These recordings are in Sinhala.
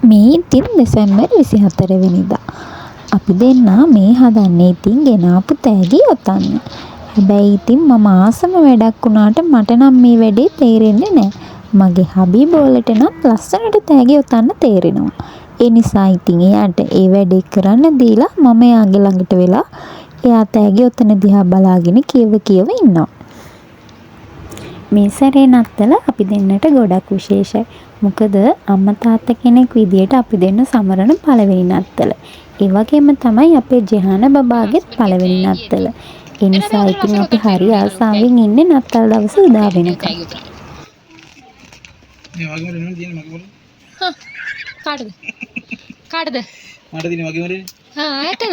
මේ ඉතින් දෙසැම්බර් 24 වෙනිදා. අපි දෙන්නා මේ හදන්නේ ඉතින් ගෙනාපු තෑගි ඔතන්න. හැබැයි ඉතින් මම ආසම වැඩක් වුණාට මට නම් මේ වැඩේ තේරෙන්නේ නැහැ. මගේ හබී බෝලට නම් ලස්සනට තෑගි ඔතන්න තේරෙනවා. ඒ නිසා ඉතින් එයාට ඒ වැඩේ කරන්න දීලා මම එයාගේ ළඟට වෙලා එයා තෑගි ඔතන දිහා බලාගෙන කියව ඉන්නවා. මේ සැරේ නත්තල අපි දෙන්නට ගොඩක් විශේෂයි. මොකද අම්මා තාත්තා කෙනෙක් විදියට අපි දෙන්න සමරන පළවෙනි නත්තල. ඒ වගේම තමයි අපේ ජෙහාන බබාගෙත් පළවෙනි නත්තල. ඒ නිසා ඉතින් අපි හරි ආසාවෙන් ඉන්නේ නත්තල් දවස උදා වෙනකම්. මේ වගේ මොන දින මගේ මොන? හා කාටද? කාටද? මට දින වගේ මොනේ? හා ඇටද?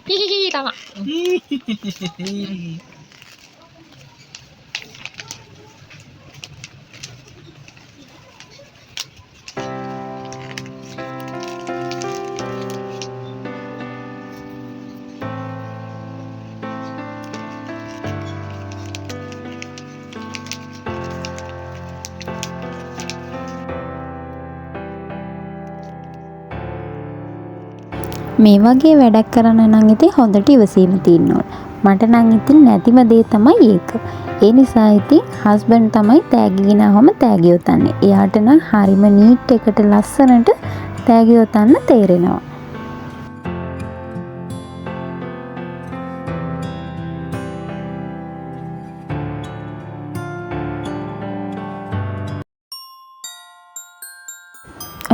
හිහිහි තමා. මේ වගේ වැඩක් කරන්න නම් ඉතින් හොඳට ඉවසීම තියෙන්න ඕන. මට නම් ඉතින් නැතිම දේ තමයි ඒක. ඒ නිසා ඉතින් හස්බන්ඩ් තමයි තෑගි ගෙනාවම තෑගි ඔතන්නේ. එයාට නම් හරිම නීට් එකට ලස්සනට තෑගි ඔතන්න තේරෙනවා.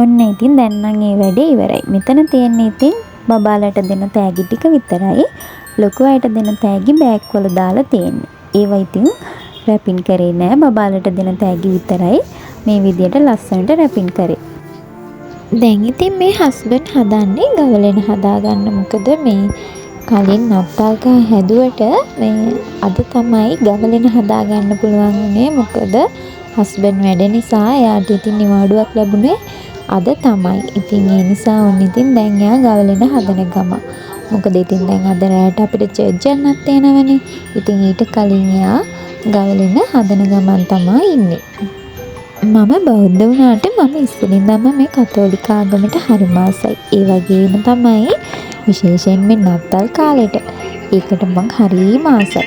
ඔන්න ඉතින් දැන් නම් ඒ වැඩේ ඉවරයි. මෙතන තියෙන්නේ ඉතින් බබාලට දෙන තෑගි ටික විතරයි. ලොකු අයට දෙන තෑගි බෑග් වල දාලා තියෙන්නේ. ඒවා ඉතින් රැපින් කරේ නෑ. බබාලට දෙන තෑගි විතරයි මේ විදියට ලස්සනට රැපින් කරේ. දැන් ඉතින් මේ හස්බන්ඩ් හදන්නේ ගවලෙන හදාගන්න. මොකද මේ කලින් නත්තල්ක හැදුවට මේ අද තමයි ගවලෙන හදාගන්න පුළුවන් වුණේ. මොකද හස්බන්ඩ් වැඩ නිසා එයාට ඉතින් නිවාඩුවක් ලැබුණේ අද තමයි. ඉතින් ඒ නිසා ඔන්න ඉතින් දැන් එයා ගවලෙන හදන ගම. මොකද ඉතින් දැන් අද රැට අපිට චර්ච් යන්නත් වෙනවනේ. ඉතින් ඊට කලින් එයා ගවලෙන හදන ගමන් තමයි ඉන්නේ. මම බෞද්ධ වුණාට මම ඉස්සෙල්ලින්දම මේ කතෝලික ආගමට හරිම ආසයි. ඒ වගේම තමයි විශේෂයෙන් මේ නත්තල් කාලෙට. ඒකට මං හරිම ආසයි.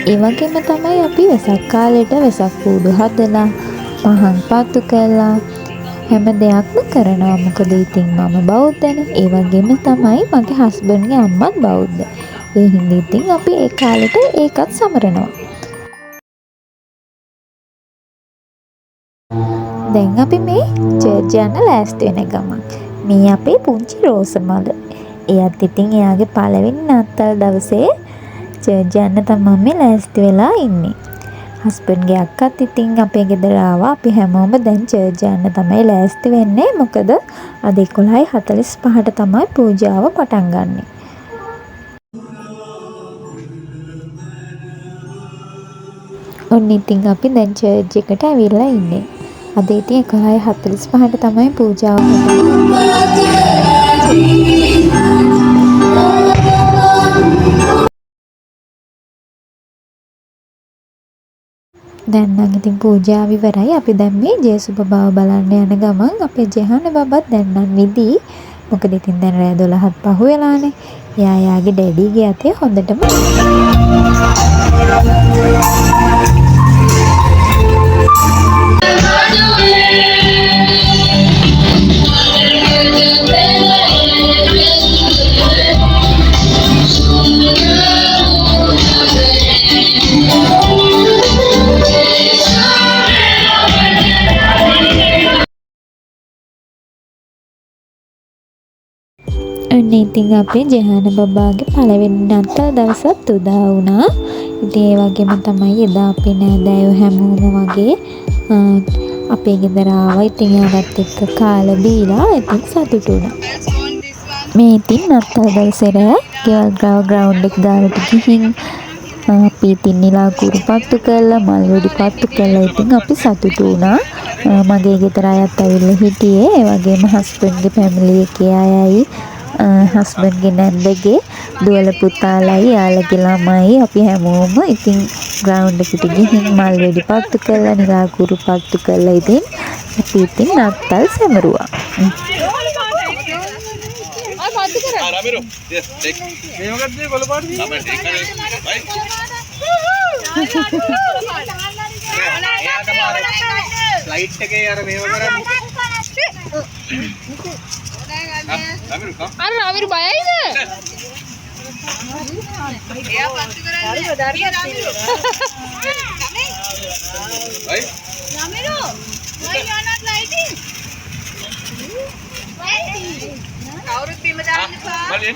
ඒ වගේම තමයි අපි වෙසක් කාලෙට වෙසක් කූඩු හදලා පහන් පත්තු කළා හැම දෙයක්ම කරනවා. මොකද ඉතින් මම බෞද්ධනේ. ඒ වගේම තමයි මගේ හස්බන්ඩ්ගේ අම්මත් බෞද්ධ. ඒ හින්දා ඉතින් අපි ඒ කාලෙට ඒකත් සමරනවා. දැන් අපි මේ චර්ච් යන්න ලෑස්ති වෙන ගමන්. මේ අපේ පුංචි රෝසමල. එයාත් ඉතින් එයාගේ පළවෙනි නත්තල් දවසේ චර්ච් යන්න තමයි මේ ලෑස්ති වෙලා ඉන්නේ. හස්බන්ඩ්ගේ අක්කත් ඉතින් අපේ ගෙදර ආවා. අපි හැමෝම දැන් චර්ච් යන්න තමයි ලෑස්ති වෙන්නේ. මොකද අද 11:45ට තමයි පූජාව පටන් ගන්නෙ. ඔන්න ඉතින් අපි දැන් චර්ච් එකට ඇවිල්ලා ඉන්නේ. අද ඉතින් 11:45ට තමයි පූජාව දැන් නම් ඉතින් පූජාව ඉවරයි. අපි දැන් මේ ජේසුස් බබාව බලන්න යන ගමන් අපේ ජෙහාන බබත් දැන් නම් නිදි. මොකද ඉතින් දැන් රෑ 12ත් පහු වෙලානේ. එයා යාගේ ඩැඩිගේ අතේ හොඳටම ඔන්න ඉතින් අපේ ජෙහාන බබාගේ පළවෙනි නත්තල් දවසත් උදා වුණා. ඉතින් ඒ වගේම තමයි එදා අපේ නෑදෑයෝ හැමෝම වගේ අපේ ගෙදර ආවා. ඉතින් එයාලත් එක්ක කාලා බීලා ඉතින් සතුටු වුණා. මේ ඉතින් නත්තල් දවසේ රෑ ගෙවල් ග්‍රවුන්ඩ් එක ගාවට ගිහින් අපි ඉතින් නිලා කුරු පත්තු කළා, මල් වෙඩි පත්තු කළා. ඉතින් අපි සතුටු වුණා. මගේ ගෙදර අයත් ඇවිල්ලා හිටියේ. ඒ වගේම හස්බන්ඩ්ගේ ෆැමිලි එකේ අයයි, හස්බන්ඩ්ගේ නැන්දගේ දුවල පුතාලයි, යාළගේ ළමයි අපි හැමෝම ඉතින් ග්‍රවුන්ඩ් එකට ගිහින් මල් වෙඩි පත්තු කළා, නිලා කුරු පත්තු කළා. ඉතින් අපි ඉතින් නත්තල් සැමරුවා. Ramiro, yes, take. Me hogar de bola party. Abe take kare. Bye. Flight take yaar me hogar. Ramiro ka? අර රාවිරු බයයිද? එයා පත්තු කරන්නේ. Bye. Ramiro, why you are not lighting? කවුරුත් බිම දාන්න එපා. Malin.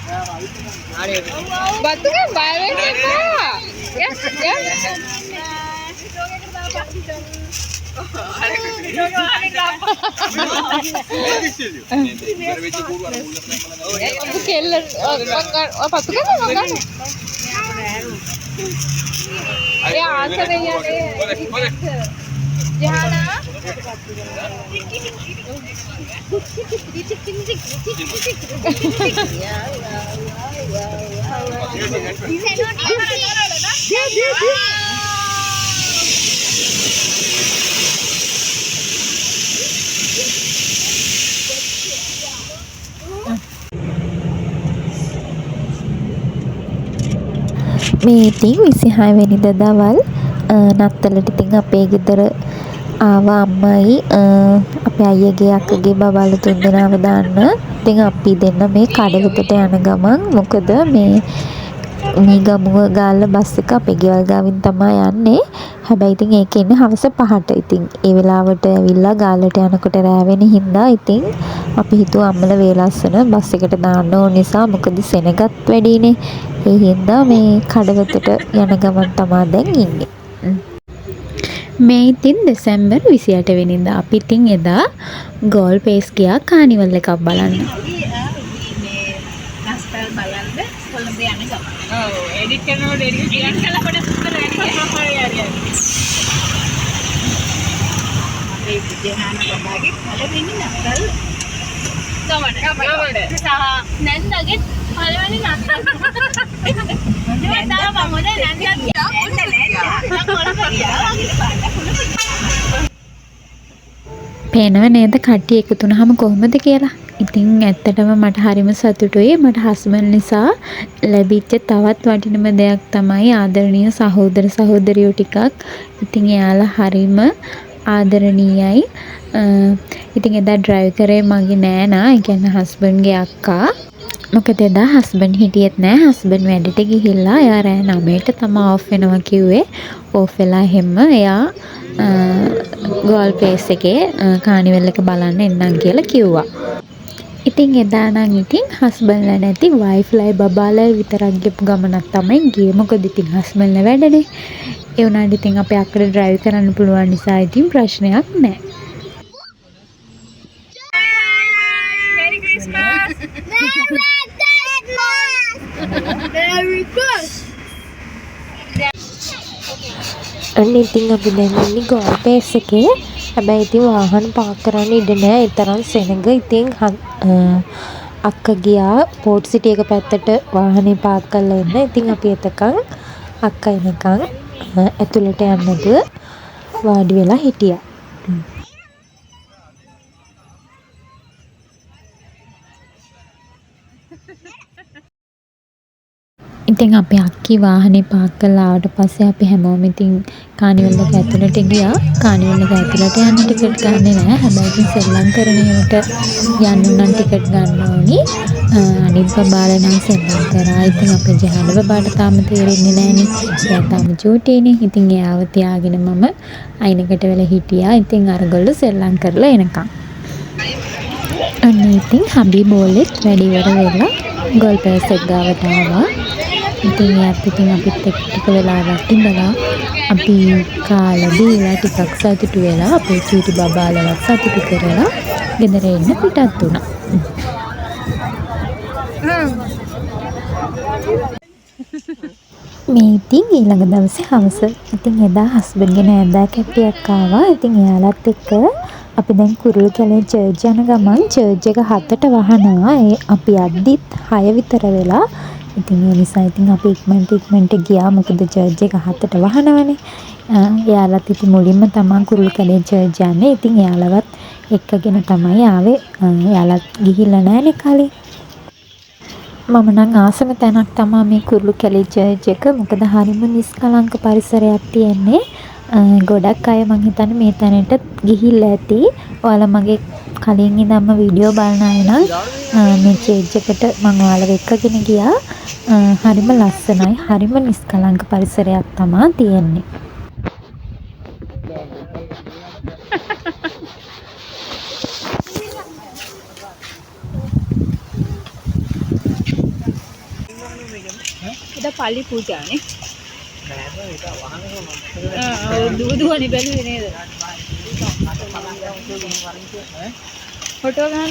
බතුගේ බය වෙන්න එපා. ඔබ කෙල්ල පතු කරනවා ගන්න. එයා ආන්සර් කියන්නේ ජානා මේ ඉතින් 26 වෙනිදා දවල් නත්තලට ඉතින් අපේ ගෙදර ආවා අම්මයි අපේ අයියගේ අක්කගේ බබාලා තුන්දෙනාව දාන්න. ඉතින් අපි දෙන්න මේ කඩවතට යන ගමන් මොකද මේ ගමුව ගාල්ල බස් එක අපේ ගෙවල් ගාවින් තමයි යන්නේ. හැබැයි ඉතින් ඒක එන්නේ හවස 5ට. ඉතින් ඒ වෙලාවට ඇවිල්ලා ගාල්ලට යනකොට රෑ වෙන හින්දා ඉතින් අපි හිතුවා අම්මලා වේලස්සන බස් එකට දාන්න ඕන නිසා මොකද සෙනගත් වැඩිනේ. ඒ හින්දා මේ කඩවතට යන ගමන් තමයි දැන් ඉන්නේ. මේ ඉතින් දෙසැම්බර් 28 වෙනිදා අපි ඉතින් එදා ගෝල් පේස් ගියා කානිවල් එකක් බලන්න. නස්තල් බලන්න කොළඹ යන ගමන. ඔව් එඩිට් කරනකොට එඩිට් කළා පොඩ සුපර් වැඩි. අපේ ජෙහාන බබාගේ පළවෙනි නස්තල් ගමන. සහ නැන්දගේ පළවෙනි නස්තල්. මේ තාම මොකද නැන්දගේ පේනව නේද කට්ටිය එකතු වුණාම කොහොමද කියලා. ඉතින් ඇත්තටම මට හරිම සතුටුයි. මට හස්බන්ඩ් නිසා ලැබිච්ච තවත් වටිනම දෙයක් තමයි ආදරණීය සහෝදර සහෝදරියෝ ටිකක්. ඉතින් එයාලා හරිම ආදරණීයයි. ඉතින් එදා ඩ්‍රයිව් කරේ මගේ නෑනා, ඒ කියන්නේ හස්බන්ඩ්ගේ අක්කා. මොකද එදා හස්බන්ඩ් හිටියෙත් නෑ. හස්බන්ඩ් වැඩට ගිහිල්ලා එයා රෑ 9ට තමයි ඔෆ් වෙනවා කිව්වේ. ඔෆ් වෙලා හැම එයා ගෝල් පේස් එකේ කානිවල් එක බලන්න එන්නම් කියලා කිව්වා. ඉතින් එදා නම් ඉතින් හස්බන්ඩ්ලා නැති වයිෆ්ලයි බබාලයි විතරක් ගියපු ගමනක් තමයි ගියේ. මොකද ඉතින් හස්බන්ඩ්ලා වැඩනේ. ඒ වුණාට ඉතින් අපේ අක්කට ඩ්‍රයිව් කරන්න පුළුවන් නිසා ඉතින් ප්‍රශ්නයක් නෑ. Merry Christmas. Merry Christmas. අන්න ඉතින් අපි දැන් ඉන්නේ ගෝල් පේස් එකේ. හැබැයි ඉතින් වාහන පාක් කරන්න ඉඩ නෑ. ඒ තරම් සෙනඟ. ඉතින් අක්කා ගියා පෝට් සිටි එක පැත්තට වාහනේ පාක් කරලා එන්න. ඉතින් අපි එතකන් අක්කා එනකන් ඇතුළට යන්න නැතුව වාඩි වෙලා හිටියා. ඉතින් අපි අක්කි වාහනේ පාක් කරලා ආවට පස්සේ අපි හැමෝම ඉතින් කානිවල් එක ඇතුළට ගියා. කානිවල් එක ඇතුළට යන්න ටිකට් ගන්නෙ නෑ. හැබැයි ඉතින් සෙල්ලම් කරන ඒවට යන්න නම් ටිකට් ගන්න ඕනි. අනිත් බබාලා නම් සෙල්ලම් කරා. ඉතින් අපේ ජහන බබාට තාම තේරෙන්නේ නෑනේ. එයා තාම චූටිනේ. ඉතින් එයාව තියාගෙන මම අයිනකට වෙලා හිටියා. ඉතින් අරගොල්ලෝ සෙල්ලම් කරලා එනකම් අන්න ඉතින් හබි බෝලෙත් වැඩි ඉවර වෙලා ගෝල් පෑස් එක ගාවට ආවා. ඉතින් එයාත් ඉතින් අපිත් එක්ක ටික වෙලාවක් ඉඳලා අපි කාලා බීලා ටිකක් සතුටු වෙලා අපේ චූටි බබාලවත් සතුටු කරලා ගෙදර එන්න පිටත් වුණා. මේ ඉතින් ඊළඟ දවසේ හවස ඉතින් එදා හස්බන්ඩ්ගේ නෑදෑ කට්ටියක් ආවා. ඉතින් එයාලත් එක්ක අපි දැන් කුරුළු කැලේ චර්ච් යන ගමන් චර්ච් එක 7ට වහනවා. ඒ අපි යද්දිත් 6 විතර වෙලා. ඉතින් ඒ නිසා ඉතින් අපි ඉක්මනට ගියා. මොකද චර්ච් එක 7ට වහනවනේ. එයාලත් ඉතින් මුලින්ම තමයි කුරුළු කැලේ චර්ච් යන්නේ. ඉතින් එයාලවත් එක්කගෙන තමයි ආවේ. එයාලත් ගිහිල්ලා නැහැනේ කලින්. මම නම් ආසම තැනක් තමයි මේ කුරුළු කැලේ චර්ච් එක. මොකද හරිම නිස්කලංක පරිසරයක් තියෙන්නේ. ගොඩක් අය මං හිතන්නේ මේ තැනට ගිහිල්ලා ඇති. ඔයාලා මගේ කලින් ඉඳන්ම වීඩියෝ බලන අය නම් මේ චර්ච් එකට මම ඔයාලව එක්කගෙන ගියා. හරිම ලස්සනයි. හරිම නිස්කලංක පරිසරයක් තමයි තියෙන්නේ. ada pali puja nih. Dua-dua nih beli ini. Foto kan.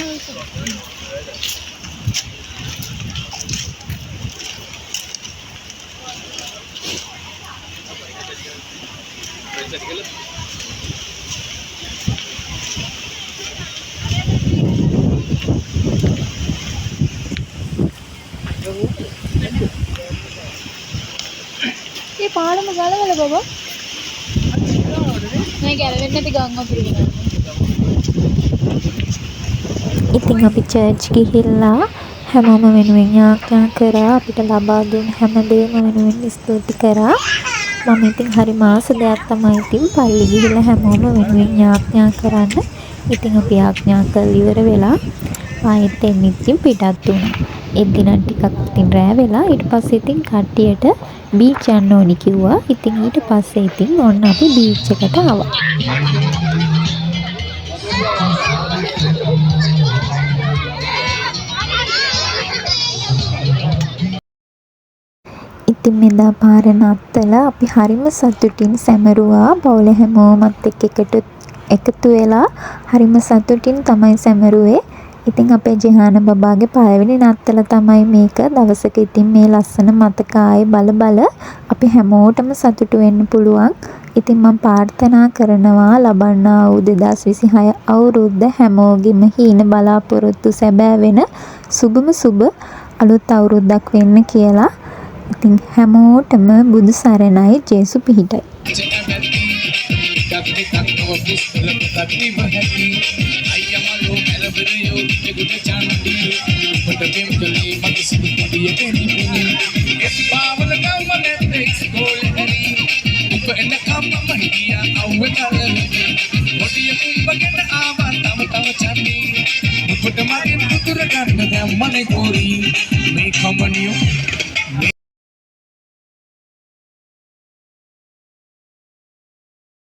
ये पहाड़ में गाला वाला बाबा मैं ගැලවෙන්නේ නැති ගම් අපිට ඉතින් අපි චර්ච් ගිහිල්ලා හැමෝම වෙනුවෙන් යාඥා කරා. අපිට ලබා දුන්න හැමදේම වෙනුවෙන් ස්තුති කරා. මම ඉතින් හරි මාස දෙයක් තමයි ඉතින් පල්ලි ගිහිල්ලා හැමෝම වෙනුවෙන් යාඥා කරන්න. ඉතින් අපි යාඥා කරලා ඉවර වෙලා ආයෙත් එන්න ඉතින් පිටත් වුණා. ඒ දින ටිකක් ඉතින් රෑ වෙලා ඊට පස්සේ ඉතින් කට්ටියට බීච් යන්න ඕනි කිව්වා. ඉතින් ඊට පස්සේ ඉතින් ඔන්න අපි බීච් එකට ආවා. ඉතින් මෙදා පාර නත්තලා අපි හරිම සතුටින් සැමරුවා. පවුල හැමෝමත් එකතු වෙලා හරිම සතුටින් තමයි සැමරුවේ. ඉතින් අපේ ජෙහාන බබාගේ පළවෙනි නත්තල තමයි මේක. දවසක ඉතින් මේ ලස්සන මතක ආයේ බල අපි හැමෝටම සතුටු වෙන්න පුළුවන්. ඉතින් මම ප්‍රාර්ථනා කරනවා ලබන්නා වූ 2026 අවුරුද්ද හැමෝගෙම හීන බලාපොරොත්තු සැබෑ වෙන සුබම සුබ අලුත් අවුරුද්දක් වෙන්න කියලා. ඉතින් හැමෝටම බුදු සරණයි. ජේසු පිහිටයි. Put the money in the